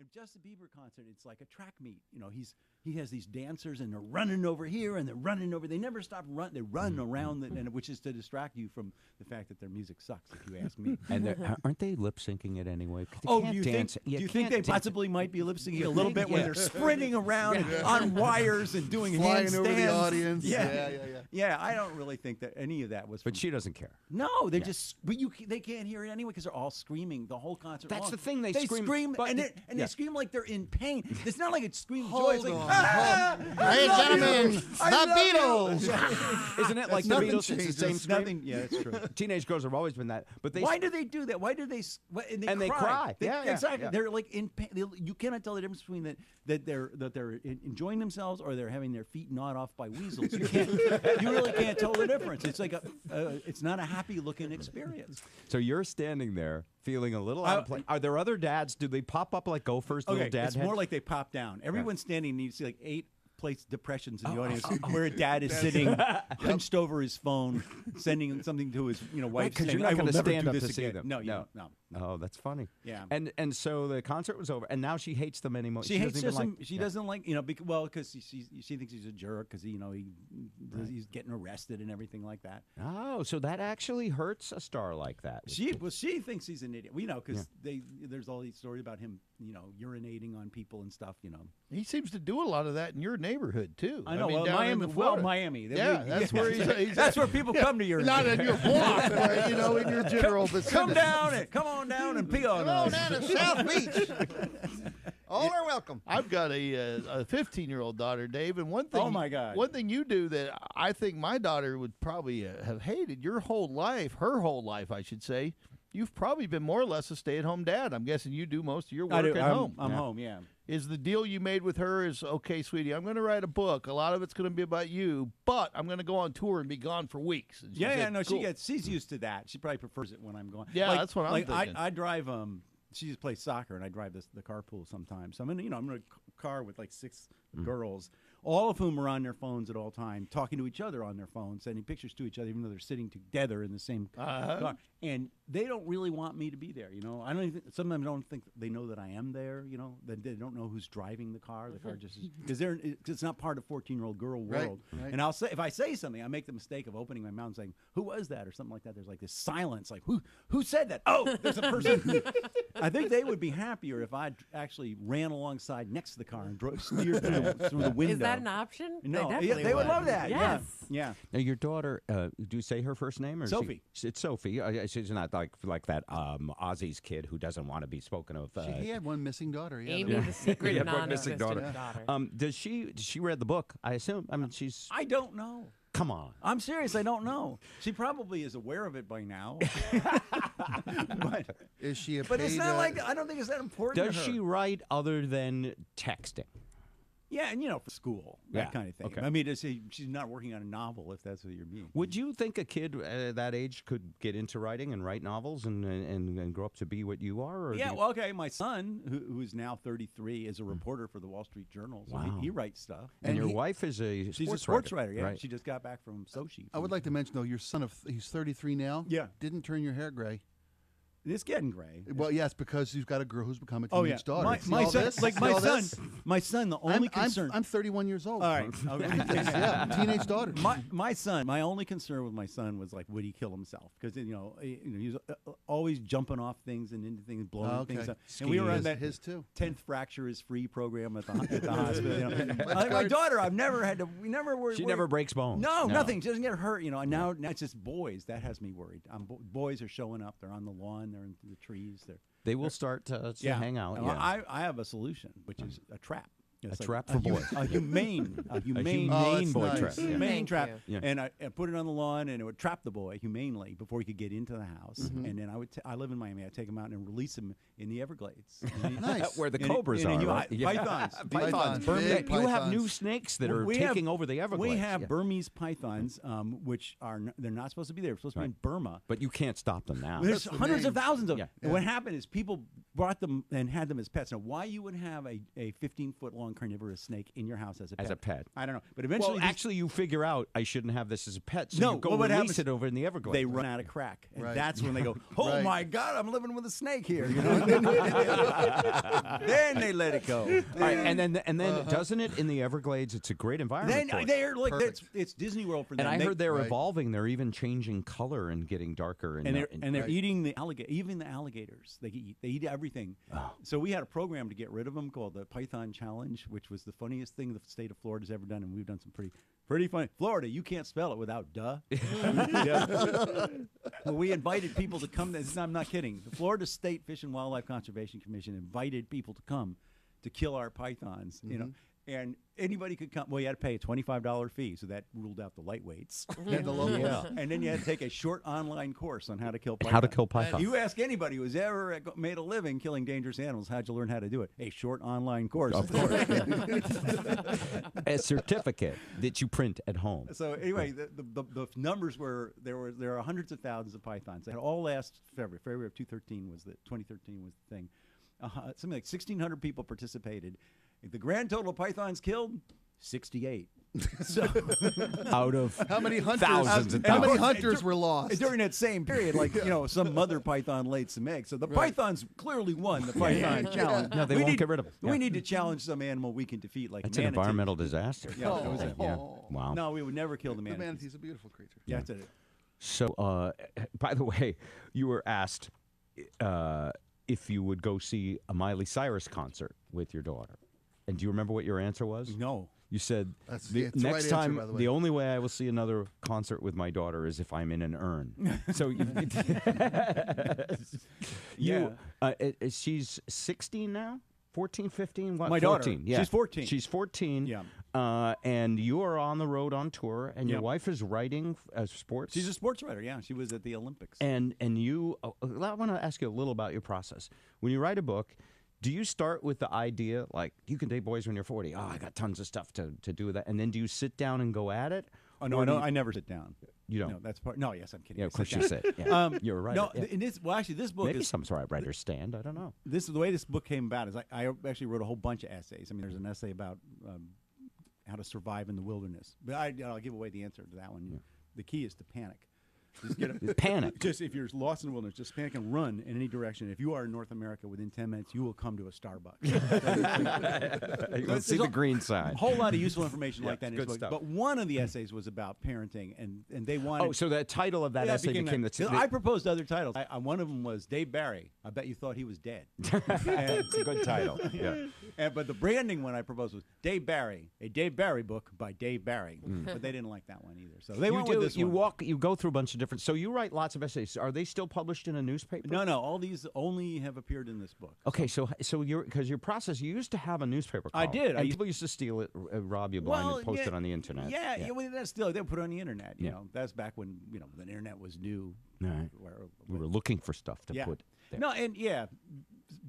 And Justin Bieber concert, it's like a track meet. You know, he has these dancers and they're running over here and they're running over. They never stop running. They run around, which is to distract you from the fact that their music sucks, if you ask me. And aren't they lip syncing it anyway? Oh, do you think they possibly might be lip syncing a little bit when they're sprinting around on wires and doing flying handstands over the audience? Yeah. Yeah, I don't really think that any of that was. But she doesn't care. No, they just. But they can't hear it anyway because they're all screaming the whole concert. That's long. the thing. They scream but, they scream like they're in pain. It's not like it's screaming joy. Hold It's like, on. hey, gentlemen, the Beatles. Isn't it like the Beatles? It's the same scream. Nothing. Yeah, that's true. Teenage girls have always been that. But why do they do that? Why do they? And they cry. Exactly. They're like in pain. You cannot tell the difference between that they're enjoying themselves or they're having their feet gnawed off by weasels. You really can't tell the difference. It's like it's not a happy looking experience. So you're standing there feeling a little out of place. Are there other dads? Do they pop up like gophers? Okay, little dad it's heads? more like they pop down. Everyone's standing, and you see like 8 place depressions in the audience where a dad is sitting hunched over his phone, sending something to his wife. Because saying, you're not going to stand up to again. see them. No. Oh, that's funny. Yeah. And so the concert was over, and now she hates them anymore. She hates him. She doesn't like because she thinks he's a jerk because he's getting arrested and everything like that. Oh, so that actually hurts a star like that. She thinks he's an idiot. Because there's all these stories about him urinating on people and stuff. He seems to do a lot of that in your neighborhood too. I know. Miami. That's where he's that's where people come to urinate. Not in your block, but in your general vicinity. Come on down and pee on us. Down at South Beach. All are welcome. I've got a 15-year-old daughter, Dave, and one thing. Oh my God! One thing you do that I think my daughter would probably have hated her whole life, I should say. You've probably been more or less a stay-at-home dad. I'm guessing you do most of your work at home. I'm home, yeah. Is the deal you made with her is, okay, sweetie, I'm going to write a book. A lot of it's going to be about you, but I'm going to go on tour and be gone for weeks. And cool. She's used to that. She probably prefers it when I'm gone. Yeah, that's what I'm thinking. I drive, she just plays soccer, and I drive the carpool sometimes. So I'm in a car with like 6 girls, all of whom are on their phones at all time, talking to each other on their phones, sending pictures to each other, even though they're sitting together in the same car. And they don't really want me to be there. I don't even. Some of them don't think they know that I am there. That they don't know who's driving the car. The car just because it's not part of 14-year-old girl world. Right. And if I say something, I make the mistake of opening my mouth and saying, "Who was that?" or something like that. There's like this silence, like who said that? Oh, there's a person. I think they would be happier if I actually ran alongside next to the car and steered through the window. Is that an option? No, they would love that. Yes. Yeah. Now, your daughter, do you say her first name? Or Sophie. It's Sophie. She's not like that Ozzy's kid who doesn't want to be spoken of. He had one missing daughter. Amy, the secret missing daughter. Does she read the book? I assume. I mean, I don't know. Come on. I'm serious. I don't know. She probably is aware of it by now. But is she a? But it's not like I don't think it's that important. Does she write other than texting? Yeah, and for school, that kind of thing. Okay. I mean, she's not working on a novel, if that's what you mean. Would you think a kid that age could get into writing and write novels and grow up to be what you are? Or My son, who is now 33, is a reporter for the Wall Street Journal. So he writes stuff. And your wife is she's a sports writer. Yeah, right. She just got back from Sochi. I would like to mention, though, your son, he's 33 now. Yeah. Didn't turn your hair gray. It's getting gray. Well, yes, because you've got a girl who's become a teenage daughter. My son, the only concern. I'm 31 years old. All right. Yeah, teenage daughter. My only concern with my son was like, would he kill himself? Because he's always jumping off things and into things, blowing things up. And we were on that his too 10th fracture is free program at the hospital. My daughter, I've never had to. We never were. She never breaks bones. No, nothing. She doesn't get hurt. Now it's just boys. That has me worried. Boys are showing up. They're on the lawn. They're in the trees. They will start to hang out. Well, I have a solution, which is a trap. A trap for boys. A humane boy trap. Humane trap. Yeah. And I put it on the lawn, and it would trap the boy humanely before he could get into the house. Mm-hmm. And then I live in Miami. I'd take him out and release him in the Everglades. Nice. Where the cobras are, right? Pythons. Pythons. You have new snakes that are taking over the Everglades. We have Burmese pythons, which they're not supposed to be there. They're supposed to be in Burma. But you can't stop them now. There's hundreds of thousands of them. And what happened is people brought them and had them as pets. Now, why you would have a 15-foot long carnivorous snake in your house as a pet? As a pet. I don't know. But eventually, Well, actually, you figure out I shouldn't have this as a pet, so No, you go well, what release happens- it over in the Everglades. they run out of crack, and Right. that's when they go, "Oh Right. my God, I'm living with a snake here." You know? Then they let it go. All right, and then doesn't it in the Everglades? It's a great environment. Then for it. they're like Perfect. it's Disney World for them. And I They- heard they're Right. evolving. They're even changing color and getting darker. and they're Right. eating the alligator, even the alligators. They eat everything. Oh. So we had a program to get rid of them called the Python Challenge, which was the funniest thing the state of Florida's ever done, and we've done some pretty funny. Florida, you can't spell it without duh. Yeah. Well, we invited people to come. I'm not kidding. The Florida State Fish and Wildlife Conservation Commission invited people to come to kill our pythons. You know. And anybody could come. Well, you had to pay a $25 fee, so that ruled out the lightweights. And the locals. Yeah. And then you had to take a short online course on how to kill pythons. How to kill pythons. You ask anybody who's ever made a living killing dangerous animals, how'd you learn how to do it? A short online course. Of course. A certificate that you print at home. So anyway, the numbers were there are hundreds of thousands of pythons. They had all last February of 2013 was the thing. Something like 1,600 people participated. The grand total of pythons killed, 68. So Out of How many hunters? thousands and How many thousands. hunters were lost? during that same period, like some mother python laid some eggs. So the pythons clearly won the python challenge. No, they We won't need- get rid of them. We Yeah. need to challenge some animal we can defeat, like That's a an manatee. environmental disaster. Yeah, that was it. Yeah. Oh. Wow. No, we would never kill the The manatee. manatee's a beautiful creature. Yeah, that's it. So, by the way, you were asked if you would go see a Miley Cyrus concert with your daughter. And do you remember what your answer was? No. You said, That's- the, yeah, it's the next right answer, time, by the way. the only way I will see another concert with my daughter is if I'm in an urn. So she's 16 now? 14, 15? What? My daughter. 14, yeah. She's 14. She's 14. Yeah. And you are on the road on tour, and your Yep. wife is writing sports. She's a sports writer, yeah. She was at the Olympics. And you, I want to ask you a little about your process. When you write a book, do you start with the idea, like, you can date boys when you're 40? Oh, I got tons of stuff to do with that. And then do you sit down and go at it? Oh, no, Or do I never sit down. You don't? No, that's part. No, yes, I'm kidding. Yeah, I of course sit you down. sit. Yeah. You're a writer. No, yeah. in this, well, actually, this book Maybe is some writers stand. I don't know. the way this book came about is I actually wrote a whole bunch of essays. I mean, there's an essay about how to survive in the wilderness, but I'll give away the answer to that one. The key is to panic. Just get Panic. Just if you're lost in the wilderness, just panic and run in any direction. If you are in North America, within 10 minutes, you will come to a Starbucks. Let's see the green sign. A whole lot of useful information Yeah, like that in good this book. stuff. But one of the essays was about parenting, and they wanted. Oh, so the title of that Yeah, it essay became that. the. I proposed other titles. One of them was Dave Barry. I bet you thought he was dead. It's a good title. Yeah. But the branding one I proposed was Dave Barry, a Dave Barry book by Dave Barry. But they didn't like that one either. So they You went do. with this You one. You go through a bunch of different. So you write lots of essays. Are they still published in a newspaper? No, all these only have appeared in this book. Okay, so because your process, you used to have a newspaper. I column, did. And people used to steal it, rob you blind, and post it on the internet. Yeah, well, that's still they put it on the internet. You Yeah. know, that's back when the internet was new. Right. Where- We were looking for stuff to yeah. put there. No, and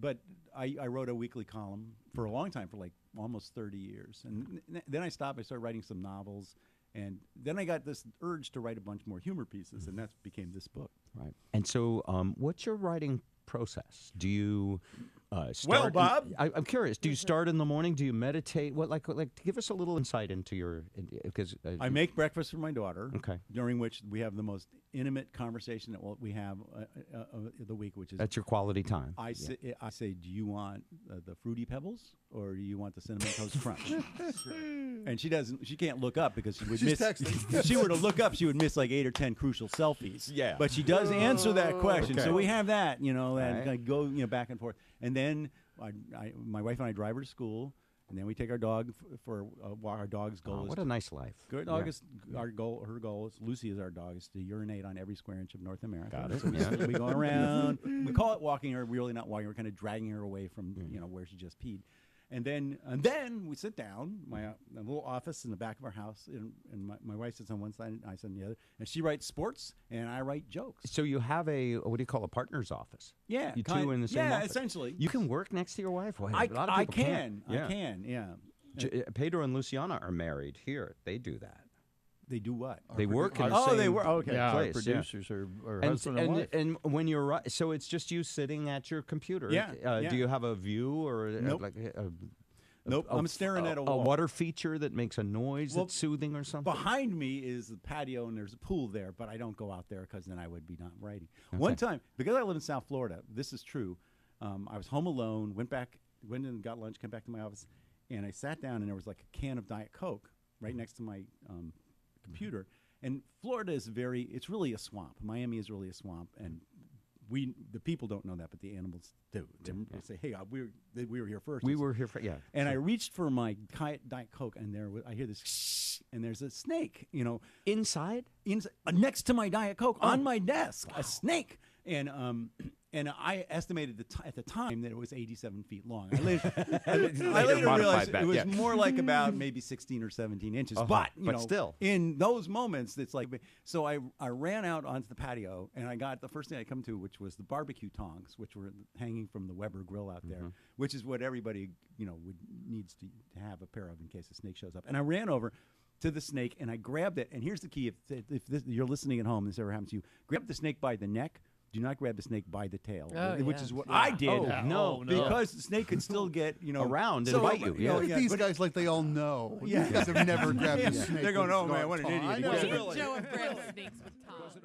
but I wrote a weekly column for a long time, for like almost 30 years, and then I stopped. I started writing some novels, and then I got this urge to write a bunch more humor pieces, and that became this book. Right. And so, what's your writing process? Do you start? Bob. I'm curious. Do you start in the morning? Do you meditate? What like give us a little insight into your because I make breakfast for my daughter. Okay. During which we have the most intimate conversation that we have the week, which is that's your quality time. I say, do you want the Fruity Pebbles or do you want the Cinnamon Toast Crunch? And she can't look up because she would She's miss. texting. If she were to look up, she would miss like 8 or 10 crucial selfies. Yeah. But she does answer that question, Okay. so we have that, and Right. I go back and forth, and then my wife and I drive her to school, and then we take our dog for a walk. Our dog's goal Oh, is what a nice life. Good dog Yeah. is our goal. Her goal is Lucy is our dog is to urinate on every square inch of North America. Got it. So Yeah. we go around. We call it walking her. We're really not walking. We're kind of dragging her away from where she just peed. And then we sit down. My little office in the back of our house, and my wife sits on one side, and I sit on the other. And she writes sports, and I write jokes. So you have what do you call a partner's office? Yeah, You two in the same office? essentially. You can work next to your wife. Well, I a lot of I people can. can't. I can. Yeah. Pedro and Luciana are married here. They do that. They do what? They work in the Oh, same they were okay. Yeah, place. our producers are And, husband and wife. and when you're right, so it's just you sitting at your computer. Yeah, yeah. Do you have a view or Nope. like Nope, I'm staring at a a wall. water feature that makes a noise Well, that's soothing or something? Behind me is the patio, and there's a pool there, but I don't go out there because then I would be not writing. One time, because I live in South Florida, this is true. I was home alone, went in and got lunch, came back to my office, and I sat down, and there was like a can of Diet Coke right next to my computer. And Florida is it's really a swamp. Miami is really a swamp, and the people don't know that, but the animals do. They say, "Hey, we were here first." We were here for And I reached for my Diet Coke, and I hear this, and there's a snake, inside. next to my Diet Coke on my desk, a snake. And I estimated at the time that it was 87 feet long. I later realized it was more like about maybe 16 or 17 inches. But still, in those moments, it's like, so I ran out onto the patio, and I got the first thing I come to, which was the barbecue tongs, which were hanging from the Weber grill out there, which is what everybody needs to have a pair of in case a snake shows up. And I ran over to the snake, and I grabbed it. And here's the key: if you're listening at home, this ever happens to you, grab the snake by the neck. Do not grab the snake by the tail, which is what I did. Oh, no. Because the snake could still get around and bite you. Look at these guys like they all know. Yeah. You guys have never grabbed a snake. They're going, with "Oh man, what an tongue." idiot!" I know. Yeah. Really. Joe have grabbed snakes with tongs.